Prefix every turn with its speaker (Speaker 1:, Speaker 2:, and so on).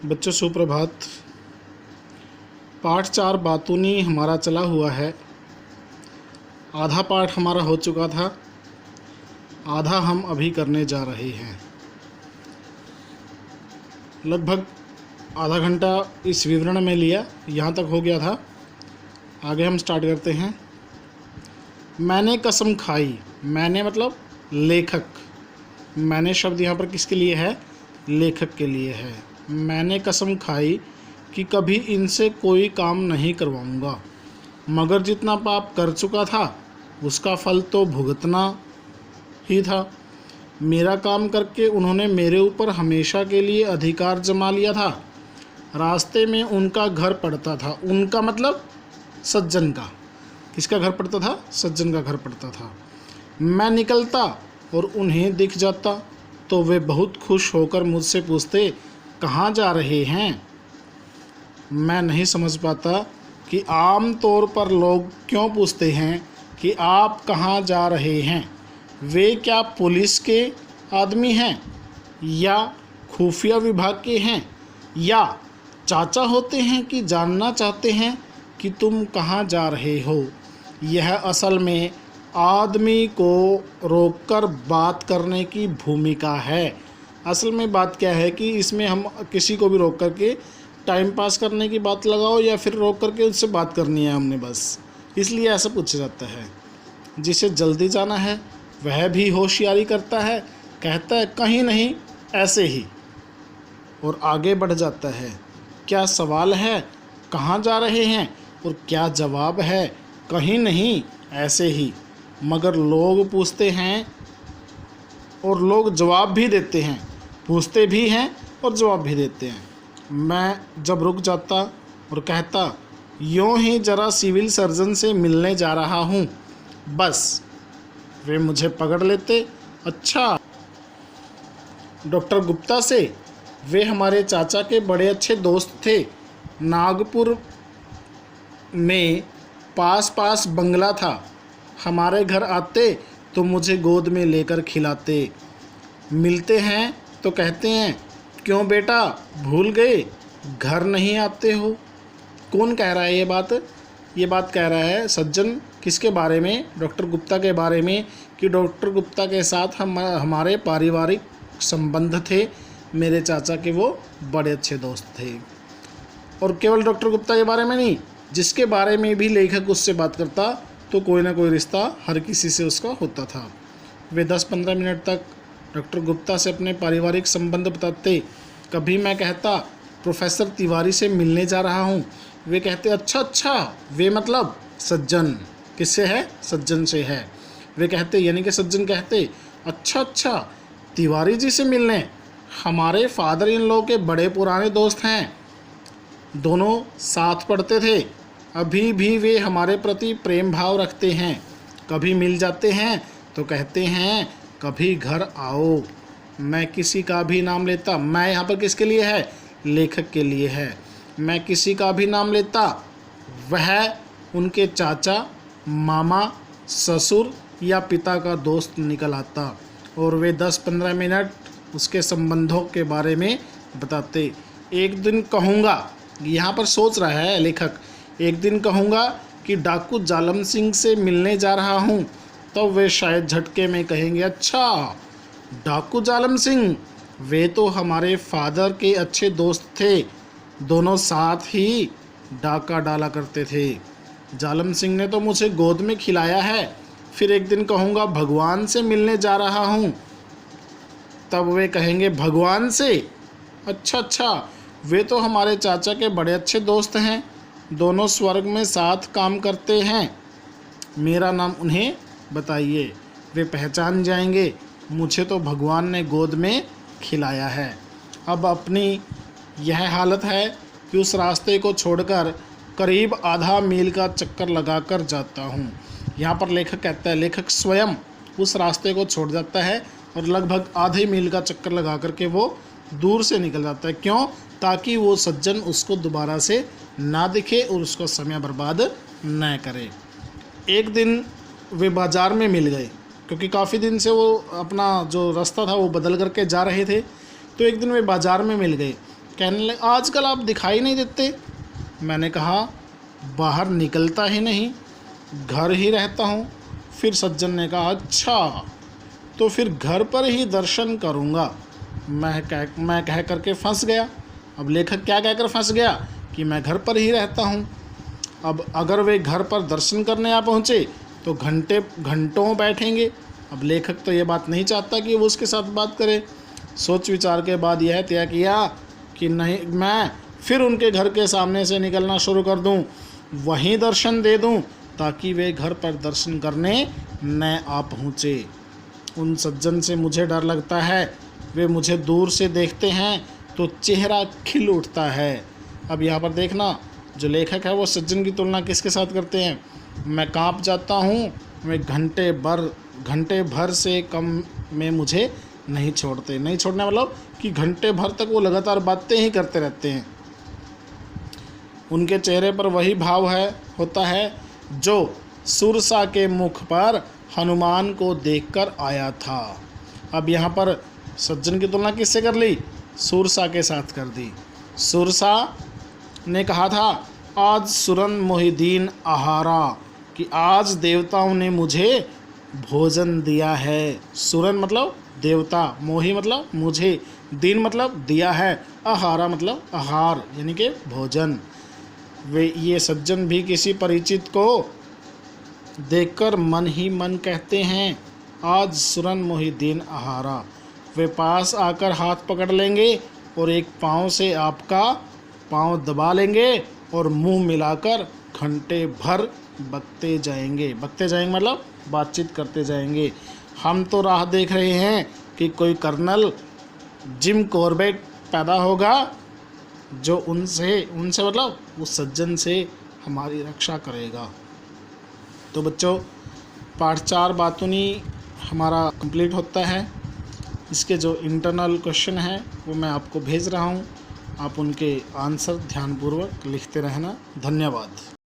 Speaker 1: बच्चों सुप्रभात। पाठ 4 बातूनी हमारा चला हुआ है। आधा पाठ हमारा हो चुका था, आधा हम अभी करने जा रहे हैं। लगभग आधा घंटा इस विवरण में लिया, यहाँ तक हो गया था। आगे हम स्टार्ट करते हैं। मैंने कसम खाई। मैंने मतलब लेखक। मैंने शब्द यहाँ पर किसके लिए है? लेखक के लिए है। मैंने कसम खाई कि कभी इनसे कोई काम नहीं करवाऊंगा, मगर जितना पाप कर चुका था उसका फल तो भुगतना ही था। मेरा काम करके उन्होंने मेरे ऊपर हमेशा के लिए अधिकार जमा लिया था। रास्ते में उनका घर पड़ता था। उनका मतलब सज्जन का। किसका घर पड़ता था? सज्जन का घर पड़ता था। मैं निकलता और उन्हें दिख जाता तो वे बहुत खुश होकर मुझसे पूछते, कहाँ जा रहे हैं? मैं नहीं समझ पाता कि आम तौर पर लोग क्यों पूछते हैं कि आप कहाँ जा रहे हैं। वे क्या पुलिस के आदमी हैं, या खुफिया विभाग के हैं, या चाचा होते हैं कि जानना चाहते हैं कि तुम कहाँ जा रहे हो। यह असल में आदमी को रोककर बात करने की भूमिका है। असल में बात क्या है कि इसमें हम किसी को भी रोक करके टाइम पास करने की बात लगाओ या फिर रोक करके उससे बात करनी है हमने, बस इसलिए ऐसा पूछा जाता है। जिसे जल्दी जाना है वह भी होशियारी करता है, कहता है कहीं नहीं, ऐसे ही, और आगे बढ़ जाता है। क्या सवाल है? कहाँ जा रहे हैं? और क्या जवाब है? कहीं नहीं, ऐसे ही। मगर लोग पूछते हैं और लोग जवाब भी देते हैं, पूछते भी हैं और जवाब भी देते हैं। मैं जब रुक जाता और कहता, यूँ ही ज़रा सिविल सर्जन से मिलने जा रहा हूँ, बस वे मुझे पकड़ लेते। अच्छा, डॉक्टर गुप्ता से? वे हमारे चाचा के बड़े अच्छे दोस्त थे। नागपुर में पास बंगला था। हमारे घर आते तो मुझे गोद में लेकर खिलाते। मिलते हैं तो कहते हैं, क्यों बेटा भूल गए, घर नहीं आते हो? कौन कह रहा है ये बात? ये बात कह रहा है सज्जन। किसके बारे में? डॉक्टर गुप्ता के बारे में, कि डॉक्टर गुप्ता के साथ हमारे पारिवारिक संबंध थे। मेरे चाचा के वो बड़े अच्छे दोस्त थे। और केवल डॉक्टर गुप्ता के बारे में नहीं, जिसके बारे में भी लेखक उससे बात करता तो कोई ना कोई रिश्ता हर किसी से उसका होता था। वे 10-15 मिनट तक डॉक्टर गुप्ता से अपने पारिवारिक संबंध बताते। कभी मैं कहता, प्रोफेसर तिवारी से मिलने जा रहा हूँ। वे कहते, अच्छा, वे मतलब सज्जन। किससे है? सज्जन से है। वे कहते, यानी कि सज्जन कहते, अच्छा, तिवारी जी से मिलने? हमारे फादर इन लॉ के बड़े पुराने दोस्त हैं, दोनों साथ पढ़ते थे। अभी भी वे हमारे प्रति प्रेम भाव रखते हैं। कभी मिल जाते हैं तो कहते हैं, कभी घर आओ। मैं किसी का भी नाम लेता, मैं यहाँ पर किसके लिए है? लेखक के लिए है। मैं किसी का भी नाम लेता, वह उनके चाचा, मामा, ससुर या पिता का दोस्त निकल आता और वे 10-15 मिनट उसके संबंधों के बारे में बताते। एक दिन कहूँगा, यहाँ पर सोच रहा है लेखक, एक दिन कहूँगा कि डाकू जालम सिंह से मिलने जा रहा हूँ, तो वे शायद झटके में कहेंगे, अच्छा, डाकू जालम सिंह? वे तो हमारे फादर के अच्छे दोस्त थे, दोनों साथ ही डाका डाला करते थे। जालम सिंह ने तो मुझे गोद में खिलाया है। फिर एक दिन कहूँगा भगवान से मिलने जा रहा हूँ, तब वे कहेंगे, भगवान से? अच्छा, वे तो हमारे चाचा के बड़े अच्छे दोस्त हैं, दोनों स्वर्ग में साथ काम करते हैं। मेरा नाम उन्हें बताइए, वे पहचान जाएंगे, मुझे तो भगवान ने गोद में खिलाया है। अब अपनी यह हालत है कि उस रास्ते को छोड़कर करीब आधा मील का चक्कर लगाकर जाता हूँ। यहाँ पर लेखक कहता है, लेखक स्वयं उस रास्ते को छोड़ जाता है और लगभग आधे मील का चक्कर लगा करके वो दूर से निकल जाता है। क्यों? ताकि वो सज्जन उसको दोबारा से ना दिखे और उसका समय बर्बाद न करे। एक दिन वे बाज़ार में मिल गए, क्योंकि काफ़ी दिन से वो अपना जो रास्ता था वो बदल करके जा रहे थे। तो एक दिन वे बाज़ार में मिल गए। कहने लगे आजकल आप दिखाई नहीं देते। मैंने कहा बाहर निकलता ही नहीं, घर ही रहता हूँ। फिर सज्जन ने कहा अच्छा, तो फिर घर पर ही दर्शन करूँगा। मैं कह करके फंस गया। अब लेखक क्या कहकर फंस गया कि मैं घर पर ही रहता हूँ। अब अगर वे घर पर दर्शन करने आ पहुँचे तो घंटों बैठेंगे। अब लेखक तो ये बात नहीं चाहता कि वो उसके साथ बात करे। सोच विचार के बाद यह तय किया कि नहीं, मैं फिर उनके घर के सामने से निकलना शुरू कर दूं, वहीं दर्शन दे दूं, ताकि वे घर पर दर्शन करने न आ पहुँचे। उन सज्जन से मुझे डर लगता है, वे मुझे दूर से देखते हैं तो चेहरा खिल उठता है। अब यहाँ पर देखना, जो लेखक है वो सज्जन की तुलना किसके साथ करते हैं। मैं कांप जाता हूँ, वे घंटे भर से कम में मुझे नहीं छोड़ते। नहीं छोड़ने मतलब कि घंटे भर तक वो लगातार बातें ही करते रहते हैं। उनके चेहरे पर वही भाव होता है जो सुरसा के मुख पर हनुमान को देखकर आया था। अब यहाँ पर सज्जन की तुलना किससे कर ली, सुरसा के साथ कर दी। सुरसा ने कहा था आज सुरन मोहिदीन आहारा, कि आज देवताओं ने मुझे भोजन दिया है। सुरन मतलब देवता, मोही मतलब मुझे, दीन मतलब दिया है, आहारा मतलब आहार यानी कि भोजन। वे ये सज्जन भी किसी परिचित को देखकर मन ही मन कहते हैं आज सुरन मोहिदीन आहारा। वे पास आकर हाथ पकड़ लेंगे और एक पाँव से आपका पाँव दबा लेंगे और मुंह मिलाकर घंटे भर बकते जाएंगे मतलब बातचीत करते जाएंगे। हम तो राह देख रहे हैं कि कोई कर्नल जिम कॉर्बेट पैदा होगा जो उनसे मतलब उस सज्जन से हमारी रक्षा करेगा। तो बच्चों, पाठ 4 बातूनी हमारा कंप्लीट होता है। इसके जो इंटरनल क्वेश्चन है वो मैं आपको भेज रहा हूँ, आप उनके आंसर ध्यानपूर्वक लिखते रहना। धन्यवाद।